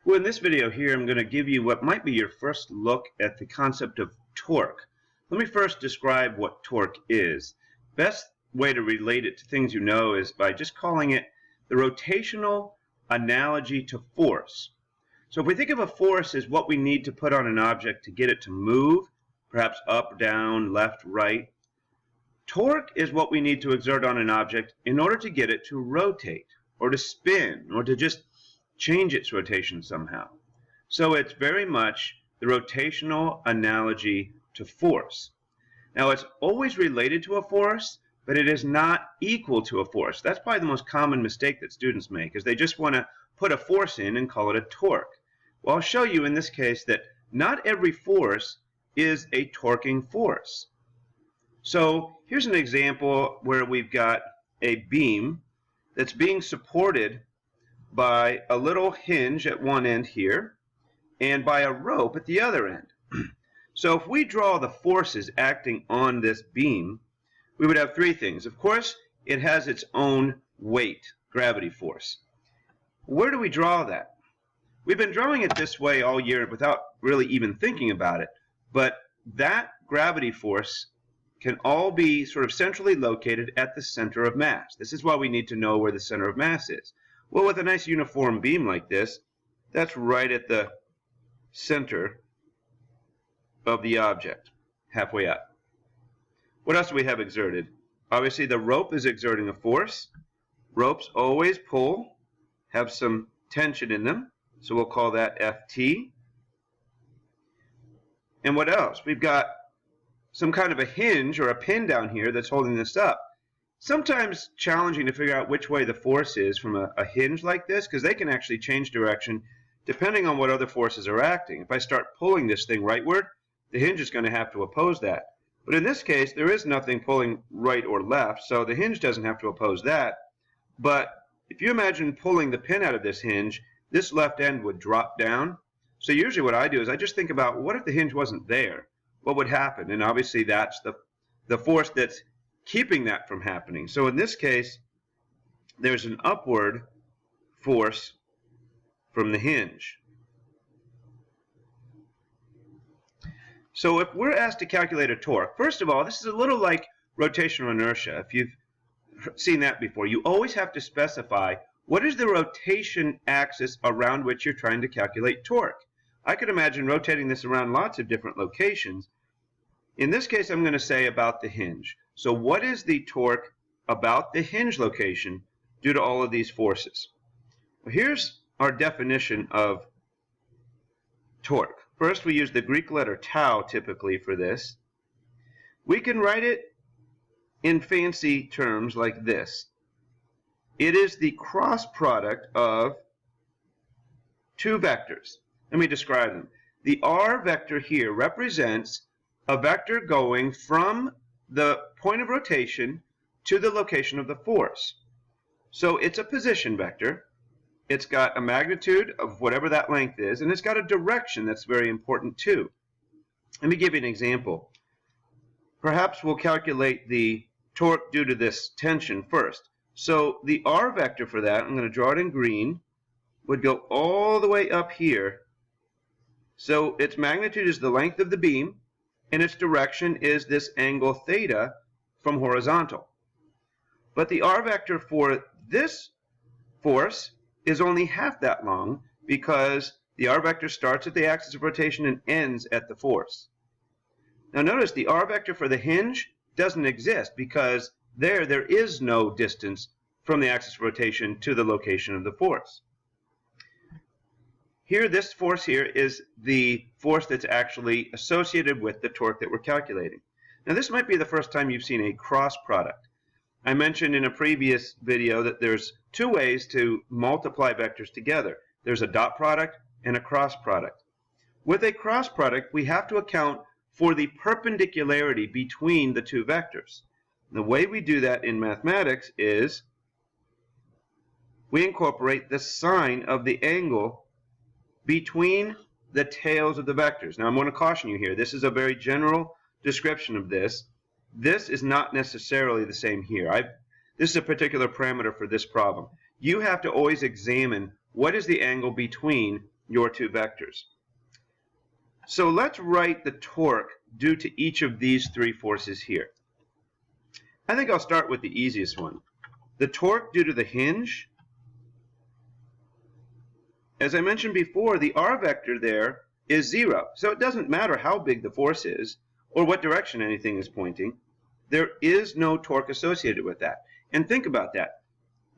Well, in this video here, I'm going to give you what might be your first look at the concept of torque. Let me first describe what torque is. Best way to relate it to things you know is by just calling it the rotational analogy to force. So if we think of a force as what we need to put on an object to get it to move, perhaps up, down, left, right, torque is what we need to exert on an object in order to get it to rotate or to spin or to just change its rotation somehow. So it's very much the rotational analogy to force. Now it's always related to a force, but it is not equal to a force. That's probably the most common mistake that students make, is they just want to put a force in and call it a torque. Well, I'll show you in this case that not every force is a torquing force. So here's an example where we've got a beam that's being supported by a little hinge at one end here and by a rope at the other end. So if we draw the forces acting on this beam, we would have three things. Of course, it has its own weight, gravity force. Where do we draw that? We've been drawing it this way all year without really even thinking about it, but that gravity force can all be sort of centrally located at the center of mass. This is why we need to know where the center of mass is. Well, with a nice uniform beam like this, that's right at the center of the object, halfway up. What else do we have exerted? Obviously, the rope is exerting a force. Ropes always pull, have some tension in them, so we'll call that Ft. And what else? We've got some kind of a hinge or a pin down here that's holding this up. Sometimes challenging to figure out which way the force is from a hinge like this, because they can actually change direction depending on what other forces are acting. If I start pulling this thing rightward, the hinge is going to have to oppose that. But in this case, there is nothing pulling right or left, so the hinge doesn't have to oppose that. But if you imagine pulling the pin out of this hinge, this left end would drop down. So usually what I do is I just think about, what if the hinge wasn't there? What would happen? And obviously that's the force that's keeping that from happening. So in this case, there's an upward force from the hinge. So if we're asked to calculate a torque, first of all, this is a little like rotational inertia. If you've seen that before, you always have to specify what is the rotation axis around which you're trying to calculate torque. I could imagine rotating this around lots of different locations. In this case, I'm going to say about the hinge. So what is the torque about the hinge location due to all of these forces? Well, here's our definition of torque. First, we use the Greek letter tau typically for this. We can write it in fancy terms like this. It is the cross product of two vectors. Let me describe them. The r vector here represents a vector going from the point of rotation to the location of the force. So it's a position vector. It's got a magnitude of whatever that length is, and it's got a direction that's very important too. Let me give you an example. Perhaps we'll calculate the torque due to this tension first. So the r vector for that, I'm going to draw it in green, would go all the way up here. So its magnitude is the length of the beam, and its direction is this angle theta from horizontal. But the r vector for this force is only half that long, because the r vector starts at the axis of rotation and ends at the force. Now notice the r vector for the hinge doesn't exist, because there is no distance from the axis of rotation to the location of the force. Here, this force here is the force that's actually associated with the torque that we're calculating. Now this might be the first time you've seen a cross product. I mentioned in a previous video that there's two ways to multiply vectors together. There's a dot product and a cross product. With a cross product, we have to account for the perpendicularity between the two vectors. The way we do that in mathematics is we incorporate the sine of the angle between the tails of the vectors. Now I'm going to caution you here. This is a very general description of this. This is not necessarily the same here. This is a particular parameter for this problem. You have to always examine what is the angle between your two vectors. So let's write the torque due to each of these three forces here. I think I'll start with the easiest one. The torque due to the hinge. As I mentioned before, the r vector there is 0. So it doesn't matter how big the force is or what direction anything is pointing. There is no torque associated with that. And think about that.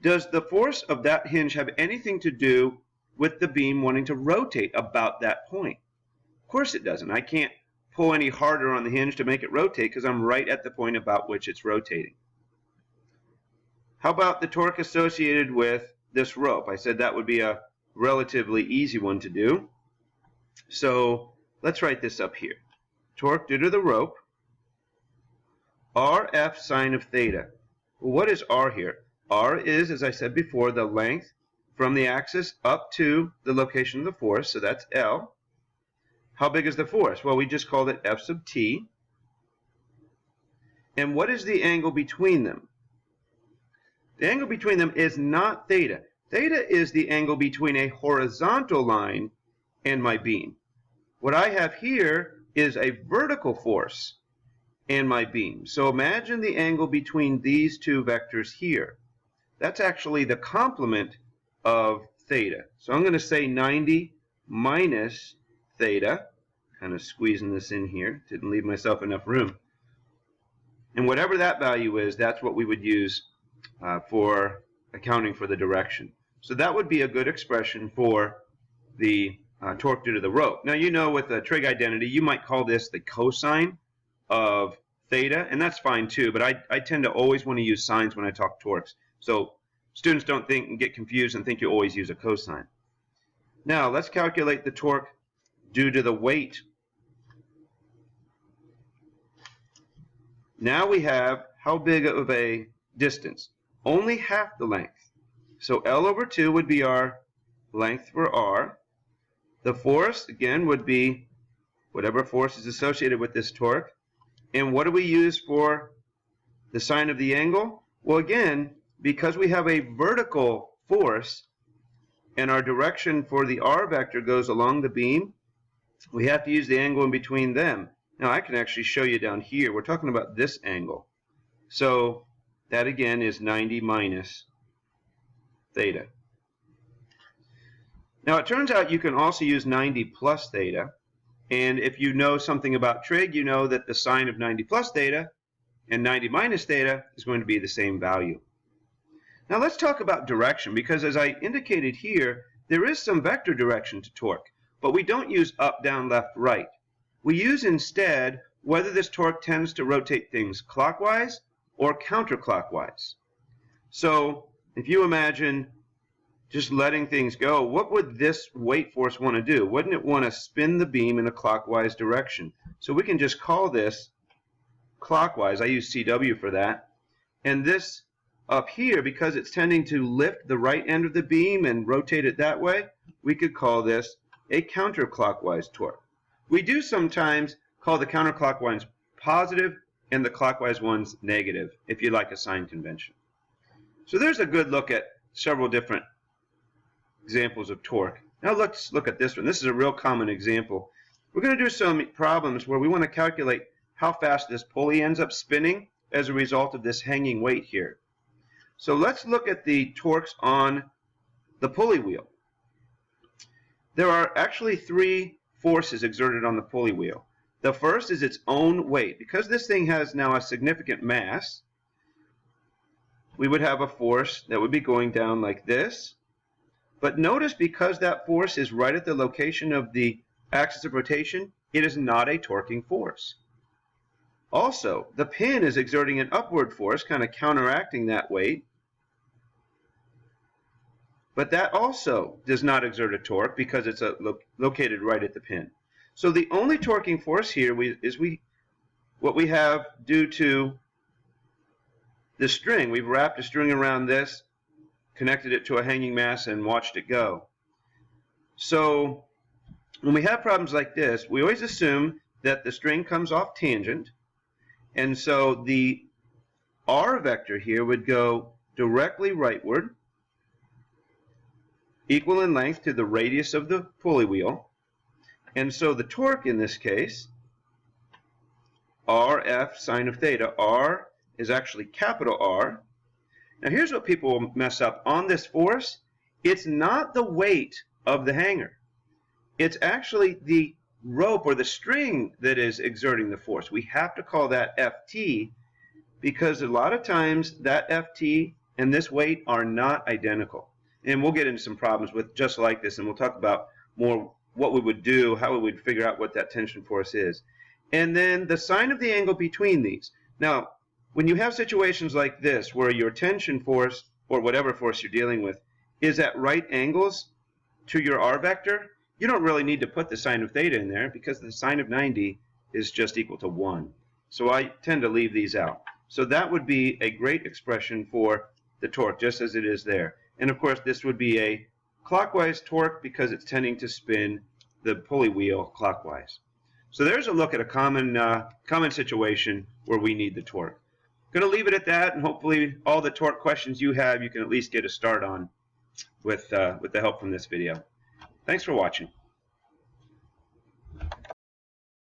Does the force of that hinge have anything to do with the beam wanting to rotate about that point? Of course it doesn't. I can't pull any harder on the hinge to make it rotate because I'm right at the point about which it's rotating. How about the torque associated with this rope? I said that would be a relatively easy one to do. So let's write this up here. Torque due to the rope, RF sine of theta. Well, what is R here? R is, as I said before, the length from the axis up to the location of the force, so that's L. How big is the force? Well, we just called it F sub t. And what is the angle between them? The angle between them is not theta. Theta is the angle between a horizontal line and my beam. What I have here is a vertical force and my beam. So imagine the angle between these two vectors here. That's actually the complement of theta. So I'm going to say 90 minus theta. Kind of squeezing this in here. Didn't leave myself enough room. And whatever that value is, that's what we would use for accounting for the direction. So that would be a good expression for the torque due to the rope. Now, you know, with a trig identity, you might call this the cosine of theta, and that's fine too, but I tend to always want to use sines when I talk torques. So students don't think and get confused and think you always use a cosine. Now, let's calculate the torque due to the weight. Now we have how big of a distance? Only half the length. So L over 2 would be our length for R. The force, again, would be whatever force is associated with this torque. And what do we use for the sine of the angle? Well, again, because we have a vertical force and our direction for the R vector goes along the beam, we have to use the angle in between them. Now, I can actually show you down here. We're talking about this angle. So that, again, is 90 minus theta. Now, it turns out you can also use 90 plus theta. And if you know something about trig, you know that the sine of 90 plus theta and 90 minus theta is going to be the same value. Now, let's talk about direction, because as I indicated here, there is some vector direction to torque, but we don't use up, down, left, right. We use instead whether this torque tends to rotate things clockwise or counterclockwise. So if you imagine just letting things go, what would this weight force want to do? Wouldn't it want to spin the beam in a clockwise direction? So we can just call this clockwise. I use CW for that. And this up here, because it's tending to lift the right end of the beam and rotate it that way, we could call this a counterclockwise torque. We do sometimes call the counterclockwise positive and the clockwise ones negative, if you like a sign convention. So there's a good look at several different examples of torque. Now let's look at this one. This is a real common example. We're going to do some problems where we want to calculate how fast this pulley ends up spinning as a result of this hanging weight here. So let's look at the torques on the pulley wheel. There are actually three forces exerted on the pulley wheel. The first is its own weight. Because this thing has now a significant mass, we would have a force that would be going down like this. But notice, because that force is right at the location of the axis of rotation, it is not a torquing force. Also, the pin is exerting an upward force, kind of counteracting that weight. But that also does not exert a torque because it's located right at the pin. So the only torquing force here is what we have due to the string. We've wrapped a string around this, connected it to a hanging mass, and watched it go. So when we have problems like this, we always assume that the string comes off tangent, and so the R vector here would go directly rightward, equal in length to the radius of the pulley wheel. And so the torque in this case, RF sine of theta, R is actually capital R. Now here's what people mess up on this force. It's not the weight of the hanger. It's actually the rope or the string that is exerting the force. We have to call that Ft because a lot of times that Ft and this weight are not identical. And we'll get into some problems with just like this, and we'll talk about more what we would do, how we would figure out what that tension force is. And then the sine of the angle between these. Now, when you have situations like this where your tension force, or whatever force you're dealing with, is at right angles to your r vector, you don't really need to put the sine of theta in there because the sine of 90 is just equal to 1. So I tend to leave these out. So that would be a great expression for the torque, just as it is there. And of course, this would be a clockwise torque because it's tending to spin the pulley wheel clockwise. So there's a look at a common situation where we need the torque. Going to leave it at that, and hopefully all the torque questions you have, you can at least get a start on with the help from this video. Thanks for watching.